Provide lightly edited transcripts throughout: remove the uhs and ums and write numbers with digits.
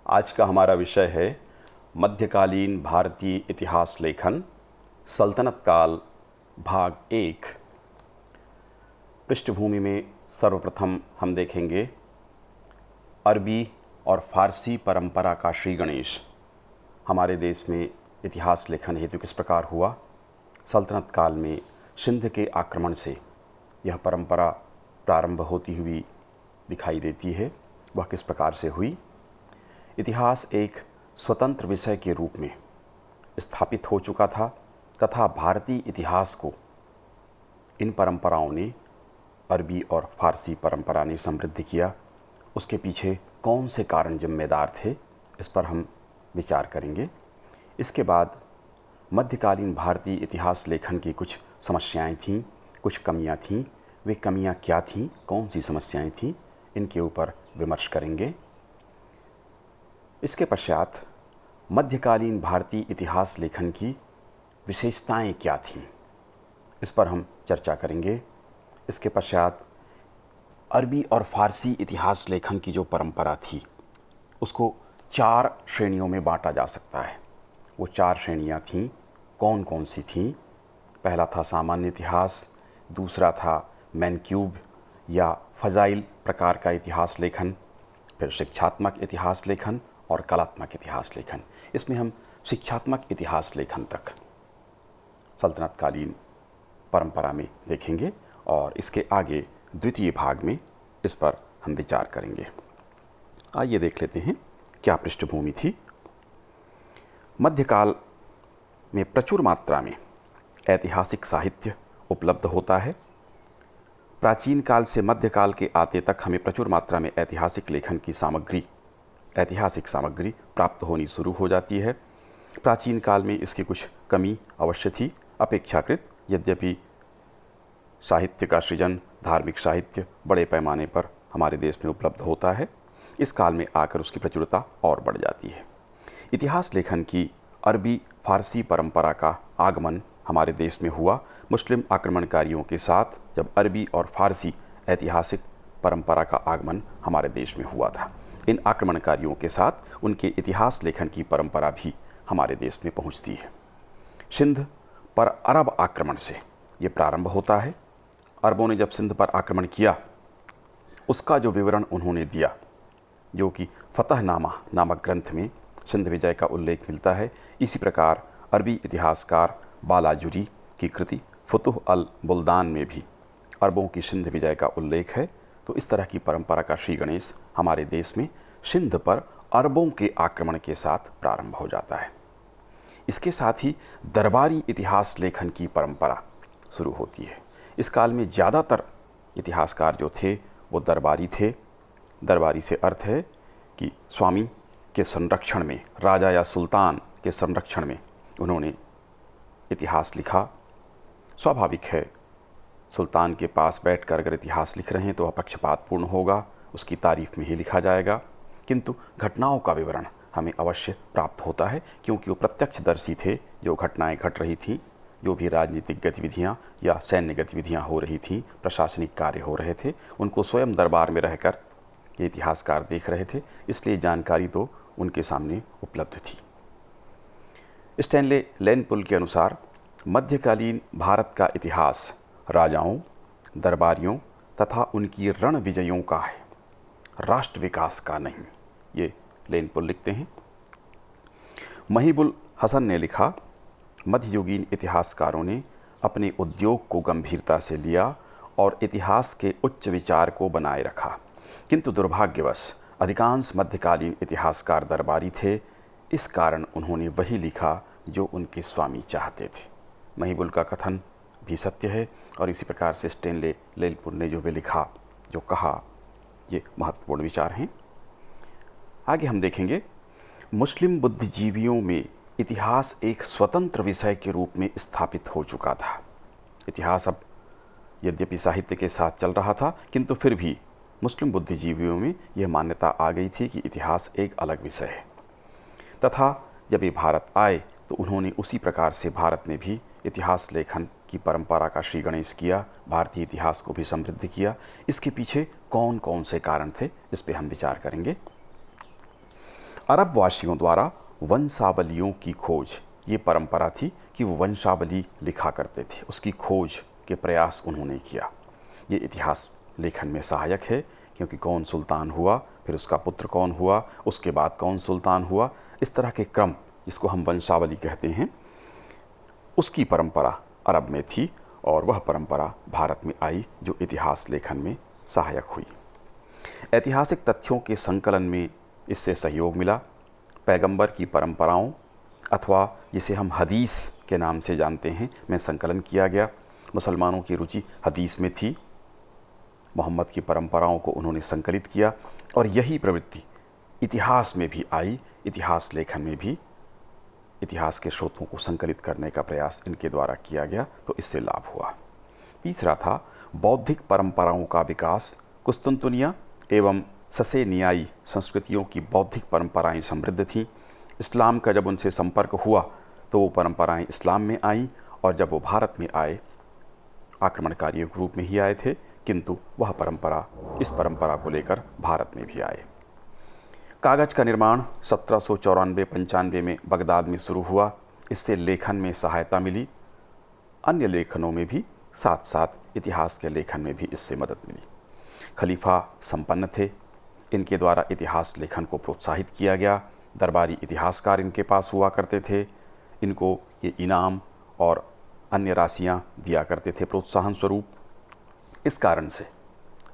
आज का हमारा विषय है मध्यकालीन भारतीय इतिहास लेखन, सल्तनत काल, भाग 1। पृष्ठभूमि में सर्वप्रथम हम देखेंगे अरबी और फारसी परंपरा का श्री गणेश हमारे देश में इतिहास लेखन हेतु किस प्रकार हुआ। सल्तनत काल में सिंध के आक्रमण से यह परंपरा प्रारंभ होती हुई दिखाई देती है, वह किस प्रकार से हुई। इतिहास एक स्वतंत्र विषय के रूप में स्थापित हो चुका था तथा भारतीय इतिहास को इन परंपराओं ने, अरबी और फारसी परंपरा ने समृद्ध किया। उसके पीछे कौन से कारण जिम्मेदार थे, इस पर हम विचार करेंगे। इसके बाद मध्यकालीन भारतीय इतिहास लेखन की कुछ समस्याएं थीं, कुछ कमियां थीं। वे कमियां क्या थीं, कौन सी समस्याएं थीं, इनके ऊपर विमर्श करेंगे। इसके पश्चात मध्यकालीन भारतीय इतिहास लेखन की विशेषताएं क्या थीं, इस पर हम चर्चा करेंगे। इसके पश्चात अरबी और फारसी इतिहास लेखन की जो परंपरा थी उसको 4 श्रेणियों में बांटा जा सकता है। वो 4 श्रेणियां थीं, कौन कौन सी थीं। पहला था सामान्य इतिहास, दूसरा था मैनक्यूब या फजाइल प्रकार का इतिहास लेखन, फिर शिक्षात्मक इतिहास लेखन और कलात्मक इतिहास लेखन। इसमें हम शिक्षात्मक इतिहास लेखन तक सल्तनतकालीन परंपरा में देखेंगे और इसके आगे द्वितीय भाग में इस पर हम विचार करेंगे। आइए देख लेते हैं क्या पृष्ठभूमि थी। मध्यकाल में प्रचुर मात्रा में ऐतिहासिक साहित्य उपलब्ध होता है। प्राचीन काल से मध्यकाल के आते तक हमें प्रचुर मात्रा में ऐतिहासिक लेखन की ऐतिहासिक सामग्री प्राप्त होनी शुरू हो जाती है। प्राचीन काल में इसकी कुछ कमी अवश्य थी अपेक्षाकृत, यद्यपि साहित्य का सृजन, धार्मिक साहित्य बड़े पैमाने पर हमारे देश में उपलब्ध होता है। इस काल में आकर उसकी प्रचुरता और बढ़ जाती है। इतिहास लेखन की अरबी फारसी परंपरा का आगमन हमारे देश में हुआ मुस्लिम आक्रमणकारियों के साथ। जब अरबी और फारसी ऐतिहासिक परंपरा का आगमन हमारे देश में हुआ था, इन आक्रमणकारियों के साथ उनके इतिहास लेखन की परंपरा भी हमारे देश में पहुंचती है। सिंध पर अरब आक्रमण से ये प्रारंभ होता है। अरबों ने जब सिंध पर आक्रमण किया, उसका जो विवरण उन्होंने दिया, जो कि फतहनामा नामक ग्रंथ में सिंध विजय का उल्लेख मिलता है। इसी प्रकार अरबी इतिहासकार बालाजुरी की कृति फुतुह अल बुल्दान में भी अरबों की सिंध विजय का उल्लेख है। तो इस तरह की परंपरा का श्री गणेश हमारे देश में सिंध पर अरबों के आक्रमण के साथ प्रारंभ हो जाता है। इसके साथ ही दरबारी इतिहास लेखन की परंपरा शुरू होती है। इस काल में ज़्यादातर इतिहासकार जो थे वो दरबारी थे। दरबारी से अर्थ है कि स्वामी के संरक्षण में, राजा या सुल्तान के संरक्षण में उन्होंने इतिहास लिखा। स्वाभाविक है, सुल्तान के पास बैठकर अगर इतिहास लिख रहे हैं तो वह पक्षपातपूर्ण होगा, उसकी तारीफ में ही लिखा जाएगा। किंतु घटनाओं का विवरण हमें अवश्य प्राप्त होता है, क्योंकि वो प्रत्यक्षदर्शी थे। जो घटनाएं घट रही थीं, जो भी राजनीतिक गतिविधियां या सैन्य गतिविधियां हो रही थीं, प्रशासनिक कार्य हो रहे थे, उनको स्वयं दरबार में रहकर ये इतिहासकार देख रहे थे। इसलिए जानकारी तो उनके सामने उपलब्ध थी। स्टैनले लेनपुल के अनुसार मध्यकालीन भारत का इतिहास राजाओं, दरबारियों तथा उनकी रण विजयों का है, राष्ट्र विकास का नहीं। ये लेनपुल लिखते हैं। महीबुल हसन ने लिखा, मध्ययुगीन इतिहासकारों ने अपने उद्योग को गंभीरता से लिया और इतिहास के उच्च विचार को बनाए रखा, किंतु दुर्भाग्यवश अधिकांश मध्यकालीन इतिहासकार दरबारी थे। इस कारण उन्होंने वही लिखा जो उनके स्वामी चाहते थे। महीबुल का कथन भी सत्य है और इसी प्रकार से स्टैनले लेनपुल ने जो भी लिखा, जो कहा, ये महत्वपूर्ण विचार हैं। आगे हम देखेंगे, मुस्लिम बुद्धिजीवियों में इतिहास एक स्वतंत्र विषय के रूप में स्थापित हो चुका था। इतिहास अब यद्यपि साहित्य के साथ चल रहा था, किंतु फिर भी मुस्लिम बुद्धिजीवियों में यह मान्यता आ गई थी कि इतिहास एक अलग विषय है। तथा जब ये भारत आए तो उन्होंने उसी प्रकार से भारत में भी इतिहास लेखन की परंपरा का श्री गणेश किया, भारतीय इतिहास को भी समृद्ध किया। इसके पीछे कौन कौन से कारण थे, इस पे हम विचार करेंगे। अरब वासियों द्वारा वंशावलियों की खोज, ये परंपरा थी कि वो वंशावली लिखा करते थे, उसकी खोज के प्रयास उन्होंने किया। ये इतिहास लेखन में सहायक है, क्योंकि कौन सुल्तान हुआ, फिर उसका पुत्र कौन हुआ, उसके बाद कौन सुल्तान हुआ, इस तरह के क्रम, जिसको हम वंशावली कहते हैं, उसकी परंपरा अरब में थी और वह परंपरा भारत में आई, जो इतिहास लेखन में सहायक हुई। ऐतिहासिक तथ्यों के संकलन में इससे सहयोग मिला। पैगंबर की परंपराओं अथवा जिसे हम हदीस के नाम से जानते हैं, में संकलन किया गया। मुसलमानों की रुचि हदीस में थी, मोहम्मद की परंपराओं को उन्होंने संकलित किया और यही प्रवृत्ति इतिहास में भी आई। इतिहास लेखन में भी इतिहास के स्रोतों को संकलित करने का प्रयास इनके द्वारा किया गया, तो इससे लाभ हुआ। तीसरा था बौद्धिक परंपराओं का विकास। कुस्तुनतुनिया एवं ससेनियाई संस्कृतियों की बौद्धिक परंपराएं समृद्ध थीं। इस्लाम का जब उनसे संपर्क हुआ तो वो परंपराएं इस्लाम में आईं, और जब वो भारत में आए, आक्रमणकारियों के रूप में ही आए थे, किंतु वह परंपरा, इस परंपरा को लेकर भारत में भी आए। कागज़ का निर्माण 1794-95 में बगदाद में शुरू हुआ। इससे लेखन में सहायता मिली। अन्य लेखनों में भी साथ साथ इतिहास के लेखन में भी इससे मदद मिली। खलीफा संपन्न थे, इनके द्वारा इतिहास लेखन को प्रोत्साहित किया गया। दरबारी इतिहासकार इनके पास हुआ करते थे, इनको ये इनाम और अन्य राशियाँ दिया करते थे प्रोत्साहन स्वरूप। इस कारण से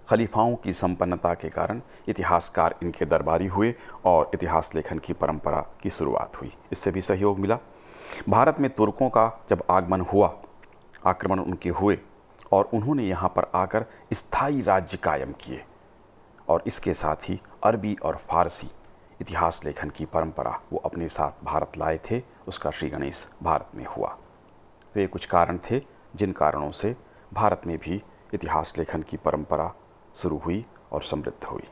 खलीफाओं की संपन्नता के कारण इतिहासकार इनके दरबारी हुए और इतिहास लेखन की परंपरा की शुरुआत हुई। इससे भी सहयोग मिला। भारत में तुर्कों का जब आगमन हुआ, आक्रमण उनके हुए और उन्होंने यहाँ पर आकर स्थायी राज्य कायम किए, और इसके साथ ही अरबी और फारसी इतिहास लेखन की परंपरा वो अपने साथ भारत लाए थे। उसका श्री गणेश भारत में हुआ। तो ये कुछ कारण थे जिन कारणों से भारत में भी इतिहास लेखन की परंपरा शुरू हुई और समृद्ध हुई।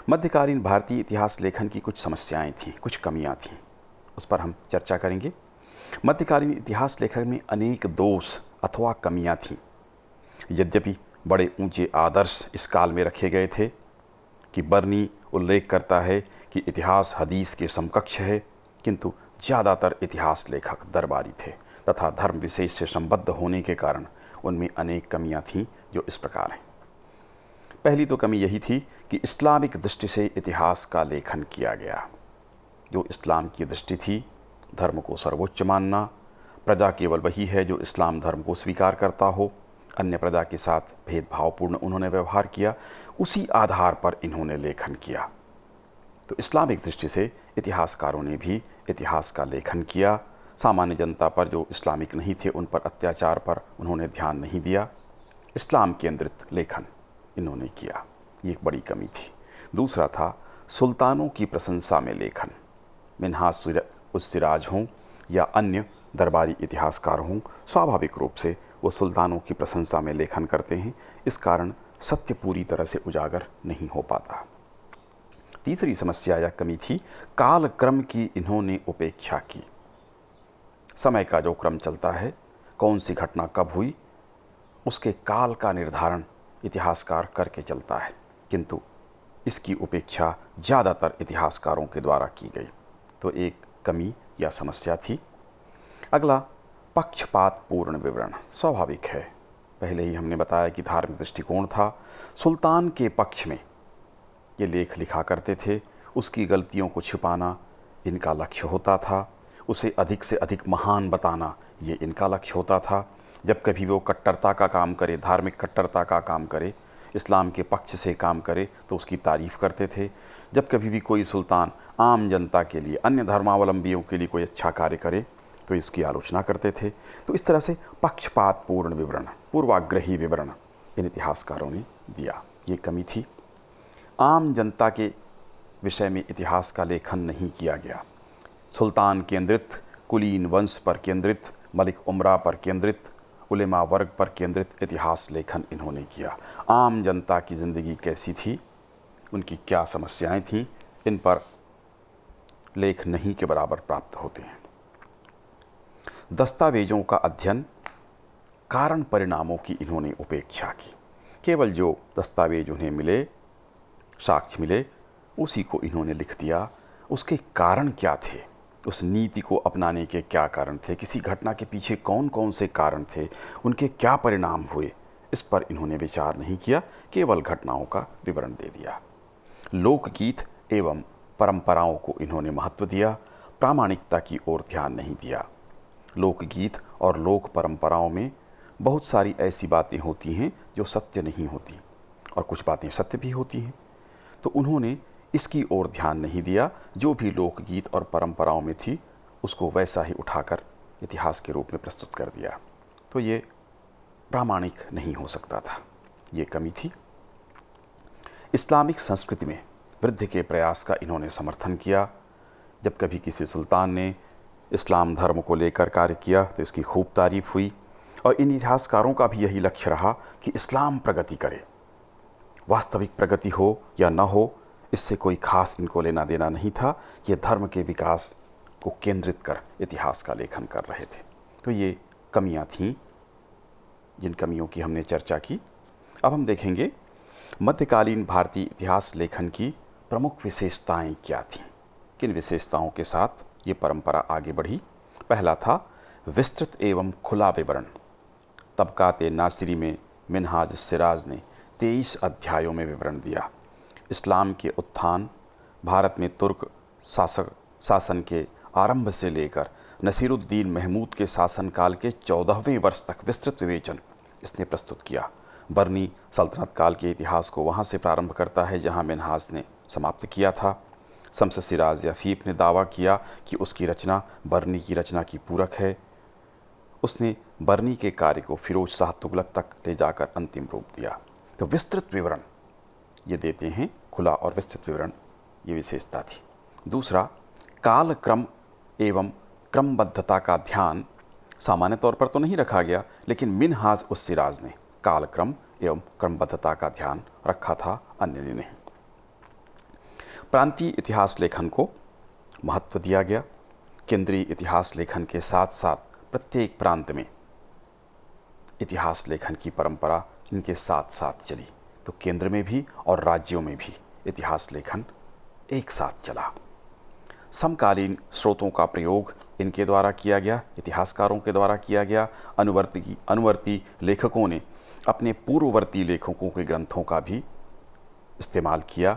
मध्यकालीन भारतीय इतिहास लेखन की कुछ समस्याएं थीं, कुछ कमियां थीं, उस पर हम चर्चा करेंगे। मध्यकालीन इतिहास लेखन में अनेक दोष अथवा कमियां थीं। यद्यपि बड़े ऊंचे आदर्श इस काल में रखे गए थे कि बर्नी उल्लेख करता है कि इतिहास हदीस के समकक्ष है, किंतु ज़्यादातर इतिहास लेखक दरबारी थे तथा धर्म विशेष से संबद्ध होने के कारण उनमें अनेक कमियां थीं, जो इस प्रकार हैं। पहली तो कमी यही थी कि इस्लामिक दृष्टि से इतिहास का लेखन किया गया। जो इस्लाम की दृष्टि थी, धर्म को सर्वोच्च मानना, प्रजा केवल वही है जो इस्लाम धर्म को स्वीकार करता हो, अन्य प्रजा के साथ भेदभावपूर्ण उन्होंने व्यवहार किया, उसी आधार पर इन्होंने लेखन किया। तो इस्लामिक दृष्टि से इतिहासकारों ने भी इतिहास का लेखन किया। सामान्य जनता पर, जो इस्लामिक नहीं थे, उन पर अत्याचार पर उन्होंने ध्यान नहीं दिया। इस्लाम केंद्रित लेखन इन्होंने किया, ये एक बड़ी कमी थी। दूसरा था सुल्तानों की प्रशंसा में लेखन। मिन्हाज उस सिराज हों या अन्य दरबारी इतिहासकार हों, स्वाभाविक रूप से वो सुल्तानों की प्रशंसा में लेखन करते हैं। इस कारण सत्य पूरी तरह से उजागर नहीं हो पाता। तीसरी समस्या या कमी थी काल क्रम की इन्होंने उपेक्षा की। समय का जो क्रम चलता है, कौन सी घटना कब हुई, उसके काल का निर्धारण इतिहासकार करके चलता है, किंतु इसकी उपेक्षा ज़्यादातर इतिहासकारों के द्वारा की गई। तो एक कमी या समस्या थी। अगला पक्षपात पूर्ण विवरण। स्वाभाविक है, पहले ही हमने बताया कि धार्मिक दृष्टिकोण था। सुल्तान के पक्ष में ये लेख लिखा करते थे, उसकी गलतियों को छिपाना इनका लक्ष्य होता था, उसे अधिक से अधिक महान बताना ये इनका लक्ष्य होता था। जब कभी वो कट्टरता का काम करे, धार्मिक कट्टरता का काम करे, इस्लाम के पक्ष से काम करे, तो उसकी तारीफ़ करते थे। जब कभी भी कोई सुल्तान आम जनता के लिए, अन्य धर्मावलंबियों के लिए कोई अच्छा कार्य करे, तो इसकी आलोचना करते थे। तो इस तरह से पक्षपात पूर्ण विवरण, पूर्वाग्रही विवरण इन इतिहासकारों ने दिया, ये कमी थी। आम जनता के विषय में इतिहास का लेखन नहीं किया गया। सुल्तान केंद्रित, कुलीन वंश पर केंद्रित, मलिक उमरा पर केंद्रित, उलेमा वर्ग पर केंद्रित इतिहास लेखन इन्होंने किया। आम जनता की ज़िंदगी कैसी थी, उनकी क्या समस्याएं थीं, इन पर लेख नहीं के बराबर प्राप्त होते हैं। दस्तावेजों का अध्ययन, कारण परिणामों की इन्होंने उपेक्षा की। केवल जो दस्तावेज उन्हें मिले, साक्ष्य मिले, उसी को इन्होंने लिख दिया। उसके कारण क्या थे, उस नीति को अपनाने के क्या कारण थे, किसी घटना के पीछे कौन कौन से कारण थे, उनके क्या परिणाम हुए, इस पर इन्होंने विचार नहीं किया, केवल घटनाओं का विवरण दे दिया। लोकगीत एवं परंपराओं को इन्होंने महत्व दिया, प्रामाणिकता की ओर ध्यान नहीं दिया। लोकगीत और लोक परंपराओं में बहुत सारी ऐसी बातें होती हैं जो सत्य नहीं होती और कुछ बातें सत्य भी होती हैं, तो उन्होंने इसकी ओर ध्यान नहीं दिया। जो भी लोकगीत और परंपराओं में थी उसको वैसा ही उठाकर इतिहास के रूप में प्रस्तुत कर दिया, तो ये प्रामाणिक नहीं हो सकता था, ये कमी थी। इस्लामिक संस्कृति में वृद्धि के प्रयास का इन्होंने समर्थन किया। जब कभी किसी सुल्तान ने इस्लाम धर्म को लेकर कार्य किया तो इसकी खूब तारीफ हुई, और इन इतिहासकारों का भी यही लक्ष्य रहा कि इस्लाम प्रगति करे। वास्तविक प्रगति हो या न हो, इससे कोई खास इनको लेना देना नहीं था। ये धर्म के विकास को केंद्रित कर इतिहास का लेखन कर रहे थे। तो ये कमियां थीं जिन कमियों की हमने चर्चा की। अब हम देखेंगे मध्यकालीन भारतीय इतिहास लेखन की प्रमुख विशेषताएं क्या थीं, किन विशेषताओं के साथ ये परंपरा आगे बढ़ी। पहला था विस्तृत एवं खुला विवरण। तबकात नासिरी में मिनहाज सिराज ने 23 अध्यायों में विवरण दिया। इस्लाम के उत्थान, भारत में तुर्क शासन के आरंभ से लेकर नसीरुद्दीन महमूद के शासनकाल के 14वें वर्ष तक विस्तृत विवेचन इसने प्रस्तुत किया। बर्नी सल्तनत काल के इतिहास को वहाँ से प्रारंभ करता है जहाँ मिनहाज ने समाप्त किया था। शम्स सिराज या फीप ने दावा किया कि उसकी रचना बर्नी की रचना की पूरक है। उसने बर्नी के कार्य को फिरोज शाह तुगलक तक ले जाकर अंतिम रूप दिया। तो विस्तृत विवरण ये देते हैं, खुला और विस्तृत विवरण, ये विशेषता थी। दूसरा, काल क्रम एवं क्रमबद्धता का ध्यान सामान्य तौर पर तो नहीं रखा गया, लेकिन मिनहाज उस सिराज ने काल क्रम एवं क्रमबद्धता का ध्यान रखा था, अन्य ने नहीं। प्रांतीय इतिहास लेखन को महत्व दिया गया। केंद्रीय इतिहास लेखन के साथ साथ प्रत्येक प्रांत में इतिहास लेखन की परंपरा इनके साथ साथ चली। तो केंद्र में भी और राज्यों में भी इतिहास लेखन एक साथ चला। समकालीन स्रोतों का प्रयोग इनके द्वारा किया गया, इतिहासकारों के द्वारा किया गया। अनुवर्ती लेखकों ने अपने पूर्ववर्ती लेखकों के ग्रंथों का भी इस्तेमाल किया।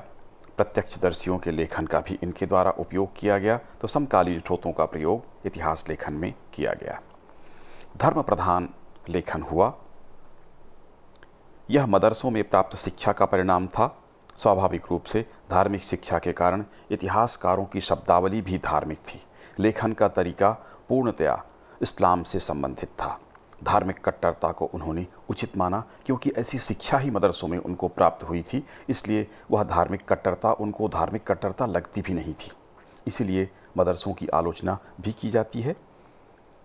प्रत्यक्षदर्शियों के लेखन का भी इनके द्वारा उपयोग किया गया। तो समकालीन स्रोतों का प्रयोग इतिहास लेखन में किया गया। धर्म प्रधान लेखन हुआ। यह मदरसों में प्राप्त शिक्षा का परिणाम था। स्वाभाविक रूप से धार्मिक शिक्षा के कारण इतिहासकारों की शब्दावली भी धार्मिक थी। लेखन का तरीका पूर्णतया इस्लाम से संबंधित था। धार्मिक कट्टरता को उन्होंने उचित माना, क्योंकि ऐसी शिक्षा ही मदरसों में उनको प्राप्त हुई थी। इसलिए वह धार्मिक कट्टरता उनको धार्मिक कट्टरता लगती भी नहीं थी। इसीलिए मदरसों की आलोचना भी की जाती है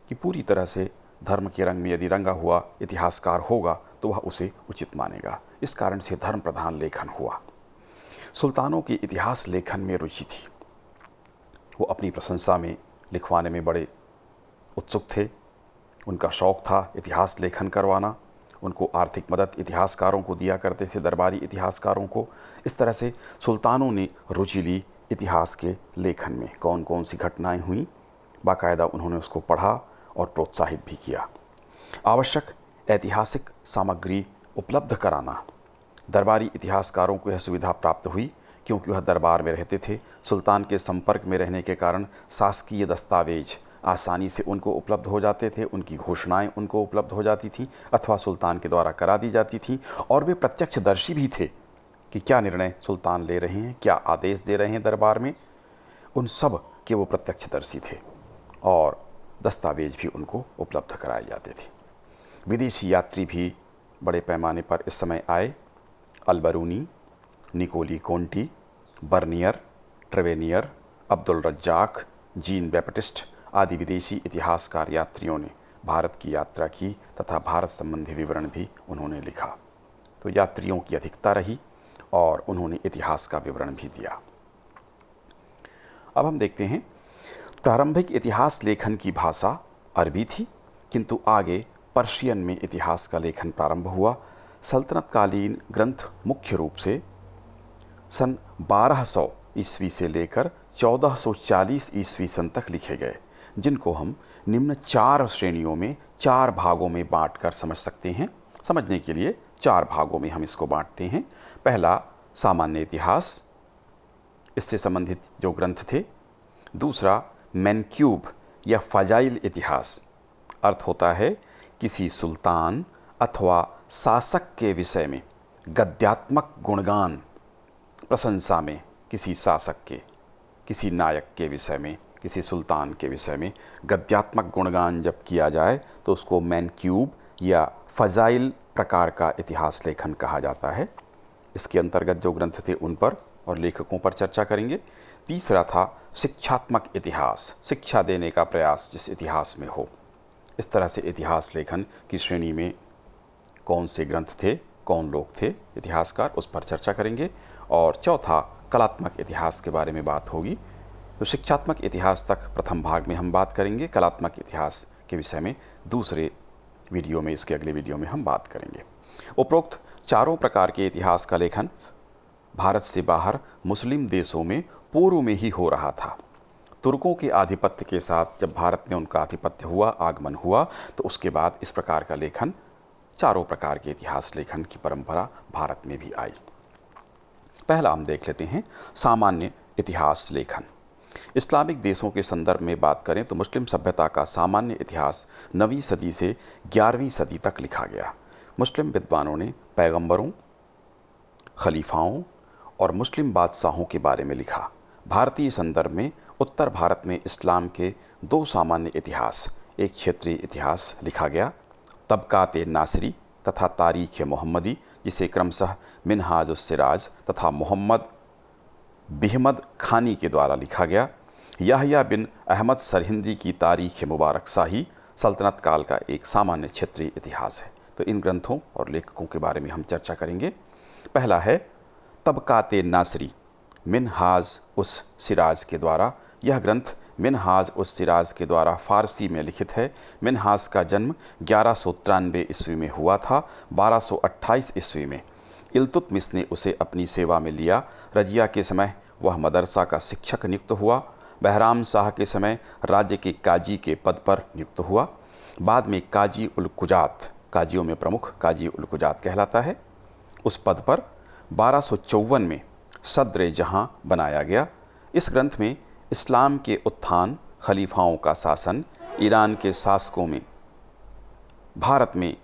कि पूरी तरह से धर्म के रंग में यदि रंगा हुआ इतिहासकार होगा तो वह उसे उचित मानेगा। इस कारण से धर्म प्रधान लेखन हुआ। सुल्तानों की इतिहास लेखन में रुचि थी। वो अपनी प्रशंसा में लिखवाने में बड़े उत्सुक थे। उनका शौक़ था इतिहास लेखन करवाना। उनको आर्थिक मदद इतिहासकारों को दिया करते थे, दरबारी इतिहासकारों को। इस तरह से सुल्तानों ने रुचि ली इतिहास के लेखन में। कौन कौन सी घटनाएं हुई, बाकायदा उन्होंने उसको पढ़ा और प्रोत्साहित भी किया। आवश्यक ऐतिहासिक सामग्री उपलब्ध कराना। दरबारी इतिहासकारों को यह सुविधा प्राप्त हुई क्योंकि वह दरबार में रहते थे। सुल्तान के संपर्क में रहने के कारण शासकीय दस्तावेज आसानी से उनको उपलब्ध हो जाते थे। उनकी घोषणाएं उनको उपलब्ध हो जाती थीं अथवा सुल्तान के द्वारा करा दी जाती थीं। और वे प्रत्यक्षदर्शी भी थे कि क्या निर्णय सुल्तान ले रहे हैं, क्या आदेश दे रहे हैं दरबार में, उन सब के वो प्रत्यक्षदर्शी थे। और दस्तावेज भी उनको उपलब्ध कराए जाते थे। विदेशी यात्री भी बड़े पैमाने पर इस समय आए। Alberuni, Nicolo Conti, Bernier, Tavernier, Abdul Razzaq, Jean Baptiste आदि विदेशी इतिहासकार यात्रियों ने भारत की यात्रा की तथा भारत संबंधी विवरण भी उन्होंने लिखा। तो यात्रियों की अधिकता रही और उन्होंने इतिहास का विवरण भी दिया। अब हम देखते हैं, प्रारंभिक इतिहास लेखन की भाषा अरबी थी, किंतु आगे पर्शियन में इतिहास का लेखन प्रारंभ हुआ। सल्तनतकालीन ग्रंथ मुख्य रूप से सन 1200 ईस्वी से लेकर 1440 ईस्वी सन तक लिखे गए, जिनको हम निम्न 4 श्रेणियों में 4 भागों में बांटकर समझ सकते हैं। समझने के लिए 4 भागों में हम इसको बांटते हैं। पहला सामान्य इतिहास, इससे संबंधित जो ग्रंथ थे। दूसरा मैनक्यूब या फजाइल इतिहास, अर्थ होता है किसी सुल्तान अथवा शासक के विषय में गद्यात्मक गुणगान, प्रशंसा में किसी शासक के, किसी नायक के विषय में, किसी सुल्तान के विषय में गद्यात्मक गुणगान जब किया जाए तो उसको मैनक्यूब या फजाइल प्रकार का इतिहास लेखन कहा जाता है। इसके अंतर्गत जो ग्रंथ थे उन पर और लेखकों पर चर्चा करेंगे। तीसरा था शिक्षात्मक इतिहास, शिक्षा देने का प्रयास जिस इतिहास में हो। इस तरह से इतिहास लेखन की श्रेणी में कौन से ग्रंथ थे, कौन लोग थे इतिहासकार, उस पर चर्चा करेंगे। और चौथा कलात्मक इतिहास के बारे में बात होगी। तो शिक्षात्मक इतिहास तक प्रथम भाग में हम बात करेंगे, कलात्मक इतिहास के विषय में दूसरे वीडियो में, इसके अगले वीडियो में हम बात करेंगे। उपरोक्त चारों प्रकार के इतिहास का लेखन भारत से बाहर मुस्लिम देशों में पूर्व में ही हो रहा था। तुर्कों के आधिपत्य के साथ जब भारत में उनका आधिपत्य हुआ, आगमन हुआ, तो उसके बाद इस प्रकार का लेखन, चारों प्रकार के इतिहास लेखन की परंपरा भारत में भी आई। पहला हम देख लेते हैं सामान्य इतिहास लेखन। इस्लामिक देशों के संदर्भ में बात करें तो मुस्लिम सभ्यता का सामान्य इतिहास 9वीं सदी से 11वीं सदी तक लिखा गया। मुस्लिम विद्वानों ने पैगंबरों, खलीफाओं और मुस्लिम बादशाहों के बारे में लिखा। भारतीय संदर्भ में उत्तर भारत में इस्लाम के 2 सामान्य इतिहास, एक क्षेत्रीय इतिहास लिखा गया, तबकात-ए-नासिरी तथा तारीख़-ए-मोहम्मदी, जिसे क्रमशः मिन्हाज-उस-सिराज तथा मोहम्मद बिहमद खानी के द्वारा लिखा गया। याहया बिन अहमद सरहिंदी की तारीख़-ए-मुबारक शाही सल्तनत काल का एक सामान्य क्षेत्रीय इतिहास है। तो इन ग्रंथों और लेखकों के बारे में हम चर्चा करेंगे। पहला है तबकात-ए-नासिरी, मिन्हाज-उस-सिराज के द्वारा। यह ग्रंथ मिन्हाज-उस-सिराज के द्वारा फ़ारसी में लिखित है। मिन्हाज का जन्म 1193 ईस्वी में हुआ था। 1228 ईस्वी में इल्तुतमिश ने उसे अपनी सेवा में लिया। रजिया के समय वह मदरसा का शिक्षक नियुक्त हुआ। बहराम शाह के समय राज्य के काजी के पद पर नियुक्त हुआ। बाद में काजी उल कुजात, काजियों में प्रमुख काजी उल कुजात कहलाता है, उस पद पर 1254 में सद्र जहां बनाया गया। इस ग्रंथ में इस्लाम के उत्थान, खलीफाओं का शासन, ईरान के शासकों में, भारत में,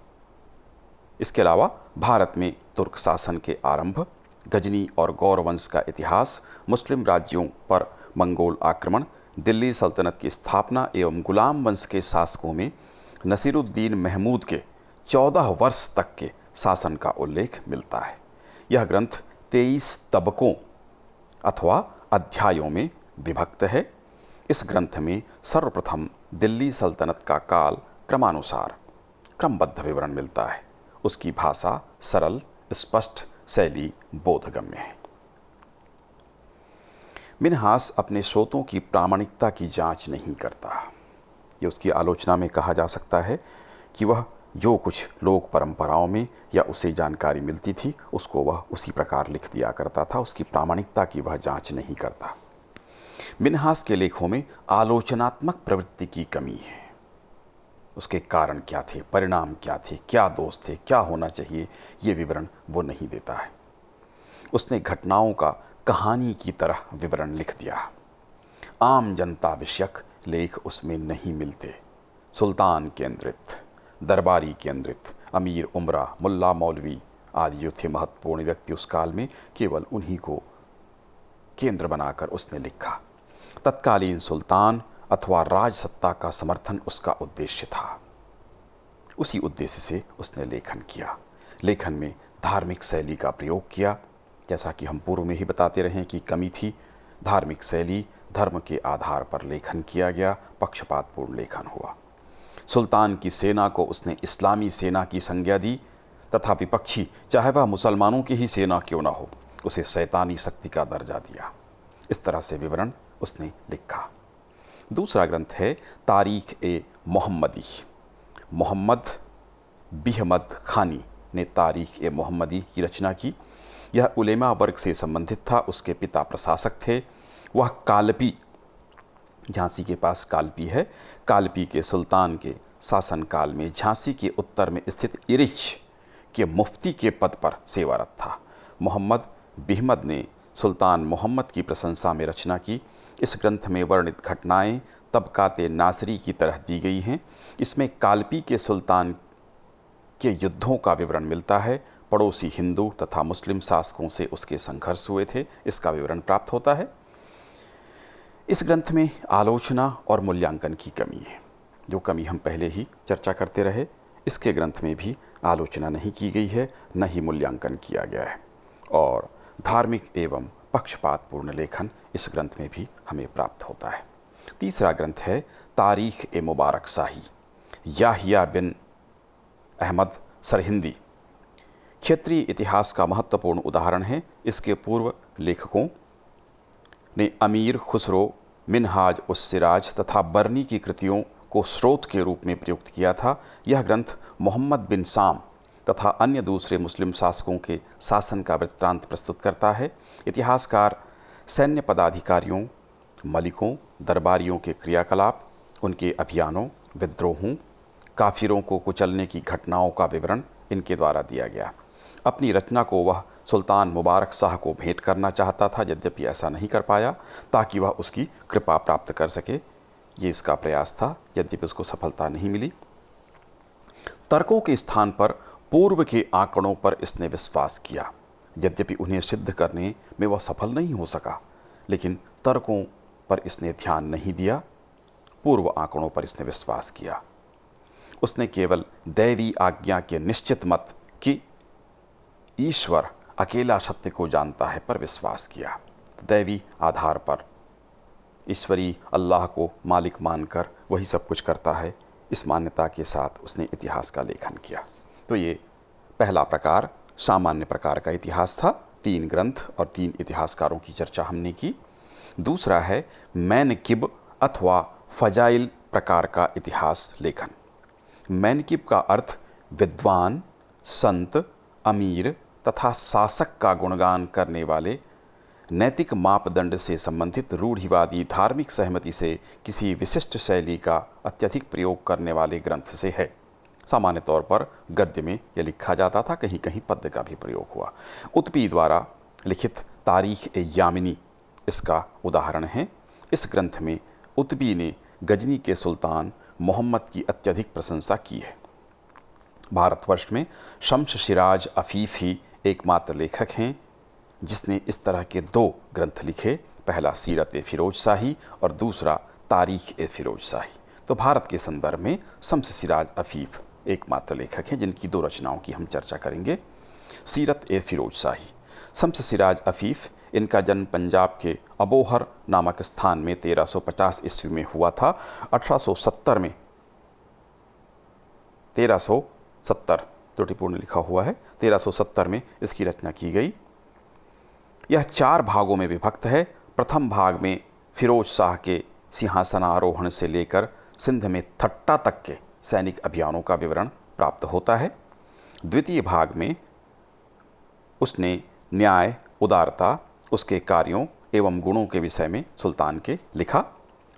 इसके अलावा भारत में तुर्क शासन के आरंभ, गजनी और गौर वंश का इतिहास, मुस्लिम राज्यों पर मंगोल आक्रमण, दिल्ली सल्तनत की स्थापना एवं गुलाम वंश के शासकों में नसीरुद्दीन महमूद के 14 वर्ष तक के शासन का उल्लेख मिलता है। यह ग्रंथ 23 तबकों अथवा अध्यायों में विभक्त है। इस ग्रंथ में सर्वप्रथम दिल्ली सल्तनत का काल क्रमानुसार क्रमबद्ध विवरण मिलता है। उसकी भाषा सरल, स्पष्ट, शैली बोधगम्य है। मिन्हाज अपने स्रोतों की प्रामाणिकता की जांच नहीं करता। ये उसकी आलोचना में कहा जा सकता है कि वह जो कुछ लोक परंपराओं में या उसे जानकारी मिलती थी उसको वह उसी प्रकार लिख दिया करता था। उसकी प्रामाणिकता की वह जांच नहीं करता। मिन्हाज के लेखों में आलोचनात्मक प्रवृत्ति की कमी है। उसके कारण क्या थे, परिणाम क्या थे, क्या दोष थे, क्या होना चाहिए, ये विवरण वो नहीं देता है। उसने घटनाओं का कहानी की तरह विवरण लिख दिया। आम जनता विषयक लेख उसमें नहीं मिलते। सुल्तान केंद्रित, दरबारी केंद्रित, अमीर उमरा, मुल्ला मौलवी आदि जो थे महत्वपूर्ण व्यक्ति उस काल में, केवल उन्हीं को केंद्र बनाकर उसने लिखा। तत्कालीन सुल्तान अथवा राजसत्ता का समर्थन उसका उद्देश्य था। उसी उद्देश्य से उसने लेखन किया। लेखन में धार्मिक शैली का प्रयोग किया। जैसा कि हम पूर्व में ही बताते रहे कि कमी थी, धार्मिक शैली, धर्म के आधार पर लेखन किया गया, पक्षपातपूर्ण लेखन हुआ। सुल्तान की सेना को उसने इस्लामी सेना की संज्ञा दी तथा विपक्षी, चाहे वह मुसलमानों की ही सेना क्यों न हो, उसे शैतानी शक्ति का दर्जा दिया। इस तरह से विवरण उसने लिखा। दूसरा ग्रंथ है तारीख़-ए-मोहम्मदी। मोहम्मद बिहमद खानी ने तारीख़-ए-मोहम्मदी की रचना की। यह उलेमा वर्ग से संबंधित था। उसके पिता प्रशासक थे। वह कालपी, झांसी के पास कालपी है, कालपी के सुल्तान के शासनकाल में झांसी के उत्तर में स्थित इरिच के मुफ्ती के पद पर सेवारत था। मोहम्मद बिहमद ने सुल्तान मोहम्मद की प्रशंसा में रचना की। इस ग्रंथ में वर्णित घटनाएं तबकाते नासरी की तरह दी गई हैं। इसमें कालपी के सुल्तान के युद्धों का विवरण मिलता है। पड़ोसी हिंदू तथा मुस्लिम शासकों से उसके संघर्ष हुए थे, इसका विवरण प्राप्त होता है। इस ग्रंथ में आलोचना और मूल्यांकन की कमी है, जो कमी हम पहले ही चर्चा करते रहे। इसके ग्रंथ में भी आलोचना नहीं की गई है, न ही मूल्यांकन किया गया है, और धार्मिक एवं पक्षपातपूर्ण लेखन इस ग्रंथ में भी हमें प्राप्त होता है। तीसरा ग्रंथ है तारीख ए मुबारक शाही, याहिया बिन अहमद सरहिंदी। क्षेत्रीय इतिहास का महत्वपूर्ण उदाहरण है। इसके पूर्व लेखकों ने अमीर खुसरो, मिनहाज उस सिराज तथा बर्नी की कृतियों को स्रोत के रूप में प्रयुक्त किया था। यह ग्रंथ मोहम्मद बिन साम तथा अन्य दूसरे मुस्लिम शासकों के शासन का वृत्तांत प्रस्तुत करता है। इतिहासकार सैन्य पदाधिकारियों, मलिकों, दरबारियों के क्रियाकलाप, उनके अभियानों, विद्रोहों, काफिरों को कुचलने की घटनाओं का विवरण इनके द्वारा दिया गया। अपनी रचना को वह सुल्तान मुबारक शाह को भेंट करना चाहता था, यद्यपि ऐसा नहीं कर पाया, ताकि वह उसकी कृपा प्राप्त कर सके। ये इसका प्रयास था, यद्यपि उसको सफलता नहीं मिली। तर्कों के स्थान पर पूर्व के आंकड़ों पर इसने विश्वास किया, यद्यपि उन्हें सिद्ध करने में वह सफल नहीं हो सका, लेकिन तर्कों पर इसने ध्यान नहीं दिया, पूर्व आंकड़ों पर इसने विश्वास किया। उसने केवल दैवी आज्ञा के निश्चित मत कि ईश्वर अकेला सत्य को जानता है पर विश्वास किया। दैवी आधार पर ईश्वरी अल्लाह को मालिक मानकर वही सब कुछ करता है, इस मान्यता के साथ उसने इतिहास का लेखन किया। तो ये पहला प्रकार सामान्य प्रकार का इतिहास था। 3 ग्रंथ और 3 इतिहासकारों की चर्चा हमने की। दूसरा है मैनकिब अथवा फजाइल प्रकार का इतिहास लेखन। मैनकिब का अर्थ विद्वान, संत, अमीर तथा शासक का गुणगान करने वाले, नैतिक मापदंड से संबंधित रूढ़िवादी धार्मिक सहमति से किसी विशिष्ट शैली का अत्यधिक प्रयोग करने वाले ग्रंथ से है। सामान्य तौर पर गद्य में यह लिखा जाता था, कहीं कहीं पद्य का भी प्रयोग हुआ। उत्पी द्वारा लिखित तारीख ए यामिनी इसका उदाहरण है। इस ग्रंथ में उत्पी ने गजनी के सुल्तान मोहम्मद की अत्यधिक प्रशंसा की है। भारतवर्ष में शम्स सिराज अफीफ ही एकमात्र लेखक हैं जिसने इस तरह के 2 ग्रंथ लिखे, पहला सीरत ए फिरोज शाही और दूसरा तारीख ए फिरोज शाही। तो भारत के संदर्भ में शम्स सिराज अफीफ एकमात्र लेखक हैं जिनकी 2 रचनाओं की हम चर्चा करेंगे। सीरत ए फिरोज शाही। शम्स सिराज अफीफ, इनका जन्म पंजाब के अबोहर नामक स्थान में 1350 ईस्वी में हुआ था। 1870 में 1370 त्रुटिपूर्ण लिखा हुआ है, 1370 में इसकी रचना की गई। यह 4 भागों में विभक्त है। प्रथम भाग में फिरोज शाह के सिंहासनारोहण से लेकर सिंध में थट्टा तक के सैनिक अभियानों का विवरण प्राप्त होता है। द्वितीय भाग में उसने न्याय, उदारता, उसके कार्यों एवं गुणों के विषय में सुल्तान के लिखा।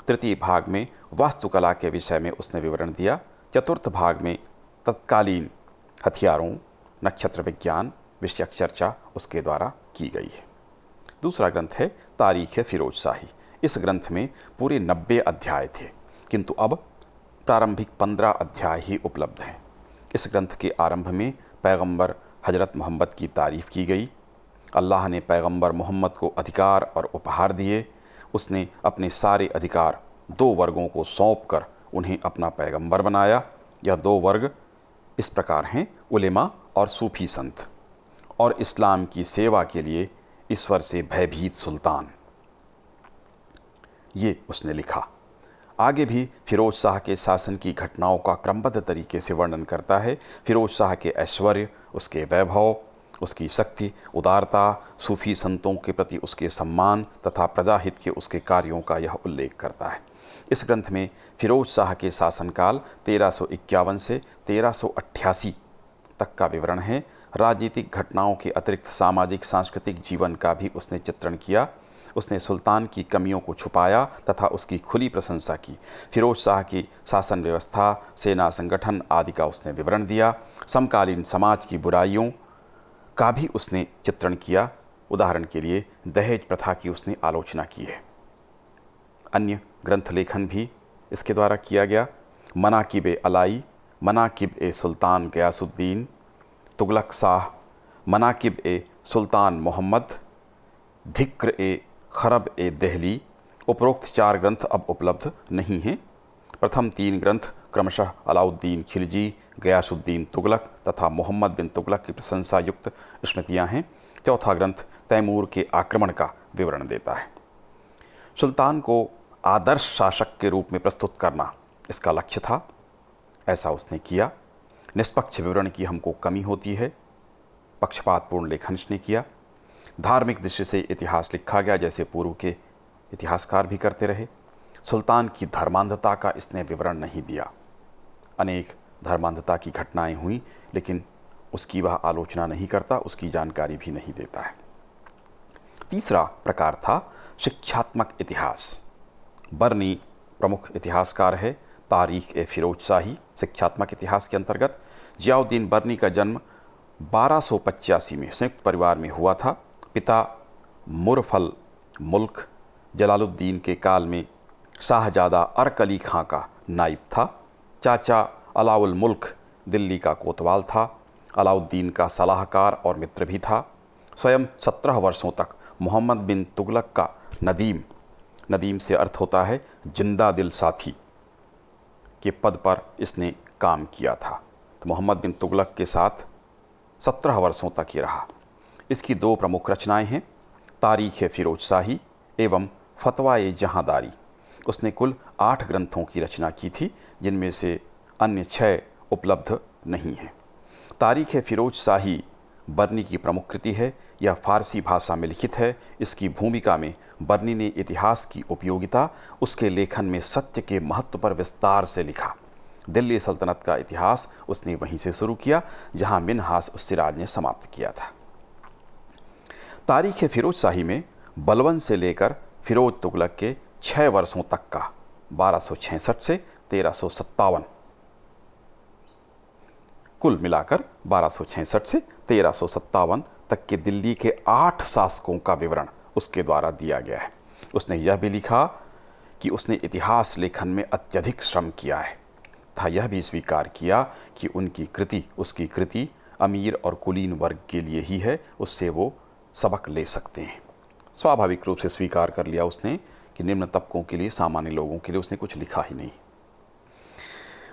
तृतीय भाग में वास्तुकला के विषय में उसने विवरण दिया। चतुर्थ भाग में तत्कालीन हथियारों, नक्षत्र विज्ञान विषयक चर्चा उसके द्वारा की गई है। दूसरा ग्रंथ है तारीख फिरोज शाही। इस ग्रंथ में पूरे 90 अध्याय थे, किंतु अब प्रारंभिक 15 अध्याय ही उपलब्ध हैं। इस ग्रंथ के आरंभ में पैगंबर हजरत मोहम्मद की तारीफ़ की गई। अल्लाह ने पैगंबर मोहम्मद को अधिकार और उपहार दिए। उसने अपने सारे अधिकार 2 वर्गों को सौंपकर उन्हें अपना पैगंबर बनाया। यह 2 वर्ग इस प्रकार हैं, उलेमा और सूफी संत, और इस्लाम की सेवा के लिए ईश्वर से भयभीत सुल्तान। ये उसने लिखा। आगे भी फिरोज शाह के शासन की घटनाओं का क्रमबद्ध तरीके से वर्णन करता है। फिरोज शाह के ऐश्वर्य, उसके वैभव, उसकी शक्ति, उदारता, सूफी संतों के प्रति उसके सम्मान तथा प्रजाहित के उसके कार्यों का यह उल्लेख करता है। इस ग्रंथ में फिरोज शाह के शासनकाल 1351 से 1388 तक का विवरण है। राजनीतिक घटनाओं के अतिरिक्त सामाजिक सांस्कृतिक जीवन का भी उसने चित्रण किया। उसने सुल्तान की कमियों को छुपाया तथा उसकी खुली प्रशंसा की। फिरोज शाह की शासन व्यवस्था, सेना संगठन आदि का उसने विवरण दिया। समकालीन समाज की बुराइयों का भी उसने चित्रण किया। उदाहरण के लिए दहेज प्रथा की उसने आलोचना की है। अन्य ग्रंथ लेखन भी इसके द्वारा किया गया। मनाकिब ए अलाई, मनाकिब ए सुल्तान गयासुद्दीन तुगलक शाह, मनाकिब ए सुल्तान मोहम्मद, धिक्र ए खरब ए दहली। उपरोक्त 4 ग्रंथ अब उपलब्ध नहीं हैं। प्रथम 3 ग्रंथ क्रमशः अलाउद्दीन खिलजी, गयासुद्दीन तुगलक तथा मोहम्मद बिन तुगलक की प्रशंसा युक्त स्मृतियाँ हैं। चौथा ग्रंथ तैमूर के आक्रमण का विवरण देता है। सुल्तान को आदर्श शासक के रूप में प्रस्तुत करना इसका लक्ष्य था। ऐसा उसने किया। निष्पक्ष विवरण की हमको कमी होती है। पक्षपातपूर्ण लेखन इसने किया। धार्मिक दृष्टि से इतिहास लिखा गया, जैसे पूर्व के इतिहासकार भी करते रहे। सुल्तान की धर्मांधता का इसने विवरण नहीं दिया। अनेक धर्मांधता की घटनाएं हुई, लेकिन उसकी वह आलोचना नहीं करता, उसकी जानकारी भी नहीं देता है। तीसरा प्रकार था शिक्षात्मक इतिहास। बर्नी प्रमुख इतिहासकार है। तारीख ए फिरोज शाही शिक्षात्मक इतिहास के अंतर्गत जियाउद्दीन बर्नी का जन्म 1285 में संयुक्त परिवार में हुआ था। पिता मुरफल मुल्क जलालुद्दीन के काल में शाहजादा अर्क अली खां का नाइब था। चाचा अलाउल मुल्क दिल्ली का कोतवाल था। अलाउद्दीन का सलाहकार और मित्र भी था। स्वयं 17 वर्षों तक मोहम्मद बिन तुगलक का नदीम, नदीम से अर्थ होता है जिंदा दिल साथी, के पद पर इसने काम किया था। तो मोहम्मद बिन तुगलक के साथ 17 वर्षों तक ये रहा। इसकी 2 प्रमुख रचनाएं हैं, तारीख ए फिरोज शाही एवं फतवा ए जहांदारी। उसने कुल 8 ग्रंथों की रचना की थी, जिनमें से अन्य 6 उपलब्ध नहीं हैं। तारीख ए फिरोज शाही बर्नी की प्रमुख कृति है। यह फारसी भाषा में लिखित है। इसकी भूमिका में बर्नी ने इतिहास की उपयोगिता, उसके लेखन में सत्य के महत्व पर विस्तार से लिखा। दिल्ली सल्तनत का इतिहास उसने वहीं से शुरू किया, जहां मिन्हास उस सिराज ने समाप्त किया था। तारीख फिरोज शाही में बलबन से लेकर फिरोज तुगलक के 6 वर्षों तक का 1266 से 1357, कुल मिलाकर 1266 से 1357 तक के दिल्ली के 8 शासकों का विवरण उसके द्वारा दिया गया है। उसने यह भी लिखा कि उसने इतिहास लेखन में अत्यधिक श्रम किया है तथा यह भी स्वीकार किया कि उसकी कृति अमीर और कुलीन वर्ग के लिए ही है, उससे वो सबक ले सकते हैं। स्वाभाविक रूप से स्वीकार कर लिया उसने कि निम्न तबकों के लिए, सामान्य लोगों के लिए उसने कुछ लिखा ही नहीं।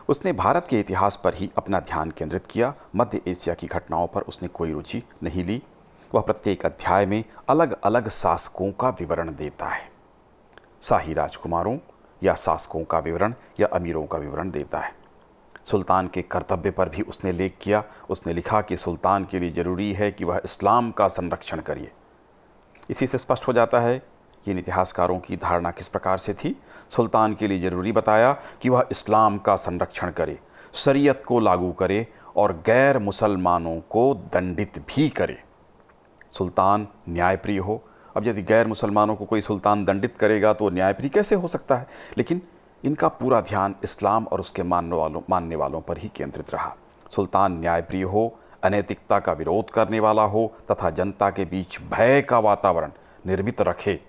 उसने भारत के इतिहास पर ही अपना ध्यान केंद्रित किया। मध्य एशिया की घटनाओं पर उसने कोई रुचि नहीं ली। वह प्रत्येक अध्याय में अलग अलग शासकों का विवरण देता है। शाही राजकुमारों या शासकों का विवरण या अमीरों का विवरण देता है। सुल्तान के कर्तव्य पर भी उसने लेख किया। उसने लिखा कि सुल्तान के लिए ज़रूरी है कि वह इस्लाम का संरक्षण करिए। इसी से स्पष्ट हो जाता है कि इन इतिहासकारों की धारणा किस प्रकार से थी। सुल्तान के लिए ज़रूरी बताया कि वह इस्लाम का संरक्षण करे, शरीयत को लागू करे और गैर मुसलमानों को दंडित भी करे। सुल्तान न्यायप्रिय हो। अब यदि गैर मुसलमानों को कोई सुल्तान दंडित करेगा तो न्यायप्रिय कैसे हो सकता है। लेकिन इनका पूरा ध्यान इस्लाम और उसके मानने वालों पर ही केंद्रित रहा। सुल्तान न्यायप्रिय हो, अनैतिकता का विरोध करने वाला हो तथा जनता के बीच भय का वातावरण निर्मित रखे।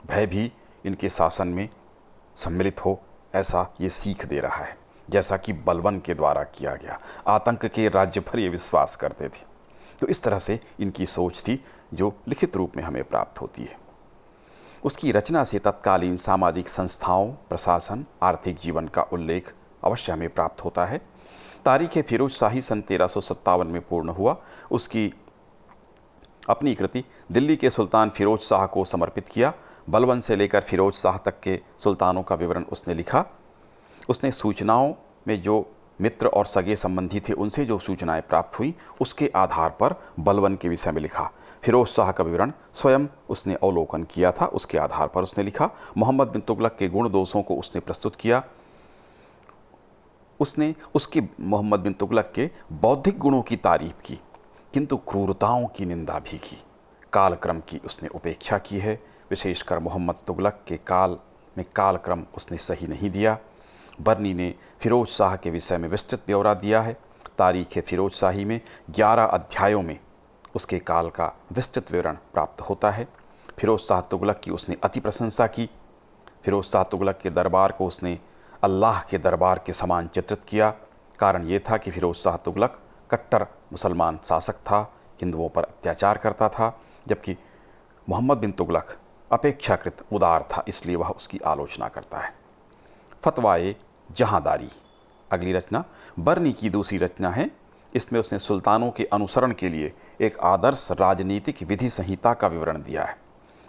भय भी इनके शासन में सम्मिलित हो, ऐसा ये सीख दे रहा है, जैसा कि बलबन के द्वारा किया गया। आतंक के राज्य पर ये विश्वास करते थे। तो इस तरह से इनकी सोच थी, जो लिखित रूप में हमें प्राप्त होती है। उसकी रचना से तत्कालीन सामाजिक संस्थाओं, प्रशासन, आर्थिक जीवन का उल्लेख अवश्य हमें प्राप्त होता है। तारीख फिरोज शाही सन 1357 में पूर्ण हुआ। उसकी अपनी कृति दिल्ली के सुल्तान फिरोज शाह को समर्पित किया। बलबन से लेकर फिरोज शाह तक के सुल्तानों का विवरण उसने लिखा। उसने सूचनाओं में जो मित्र और सगे संबंधी थे उनसे जो सूचनाएं प्राप्त हुई, उसके आधार पर बलबन के विषय में लिखा। फिरोज शाह का विवरण स्वयं उसने अवलोकन किया था, उसके आधार पर उसने लिखा। मोहम्मद बिन तुगलक के गुण दोषों को उसने प्रस्तुत किया। उसने मोहम्मद बिन तुगलक के बौद्धिक गुणों की तारीफ की किंतु क्रूरताओं की निंदा भी की। कालक्रम की उसने उपेक्षा की है, विशेषकर मोहम्मद तुगलक के काल में कालक्रम उसने सही नहीं दिया। बर्नी ने फिरोज शाह के विषय में विस्तृत ब्यौरा दिया है। तारीख़ फिरोज शाही में 11 अध्यायों में उसके काल का विस्तृत विवरण प्राप्त होता है। फिरोज शाह तुगलक की उसने अति प्रशंसा की। फिरोज शाह तुगलक के दरबार को उसने अल्लाह के दरबार के समान चित्रित किया। कारण ये था कि फिरोज शाह तुगलक कट्टर मुसलमान शासक था, हिंदुओं पर अत्याचार करता था, जबकि मोहम्मद बिन तुगलक अपेक्षाकृत उदार था, इसलिए वह उसकी आलोचना करता है। फतवाए जहांदारी, अगली रचना बर्नी की दूसरी रचना है। इसमें उसने सुल्तानों के अनुसरण के लिए एक आदर्श राजनीतिक विधि संहिता का विवरण दिया है।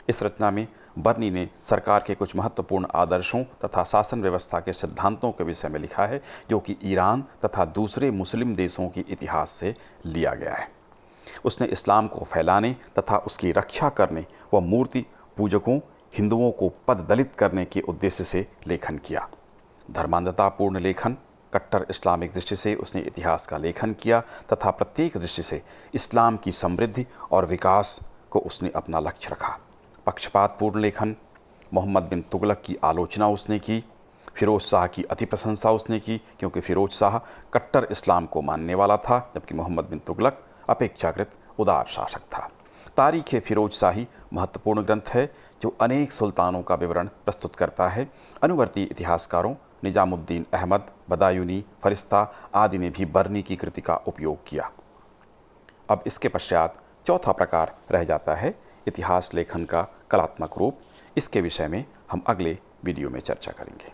इस रचना में बर्नी ने सरकार के कुछ महत्वपूर्ण आदर्शों तथा शासन व्यवस्था के सिद्धांतों के विषय में लिखा है, जो कि ईरान तथा दूसरे मुस्लिम देशों के इतिहास से लिया गया है। उसने इस्लाम को फैलाने तथा उसकी रक्षा करने व मूर्ति पूजकों हिंदुओं को पददलित करने के उद्देश्य से लेखन किया। धर्मांधतापूर्ण लेखन, कट्टर इस्लामिक दृष्टि से उसने इतिहास का लेखन किया तथा प्रत्येक दृष्टि से इस्लाम की समृद्धि और विकास को उसने अपना लक्ष्य रखा। पक्षपातपूर्ण लेखन, मोहम्मद बिन तुगलक की आलोचना उसने की। फिरोज शाह की अति प्रशंसा उसने की, क्योंकि फिरोज शाह कट्टर इस्लाम को मानने वाला था, जबकि मोहम्मद बिन तुगलक अपेक्षाकृत उदार शासक था। तारीख़ फिरोज शाही महत्वपूर्ण ग्रंथ है, जो अनेक सुल्तानों का विवरण प्रस्तुत करता है। अनुवर्ती इतिहासकारों निजामुद्दीन अहमद, बदायूनी, फरिश्ता आदि ने भी बर्नी की कृति का उपयोग किया। अब इसके पश्चात चौथा प्रकार रह जाता है इतिहास लेखन का कलात्मक रूप। इसके विषय में हम अगले वीडियो में चर्चा करेंगे।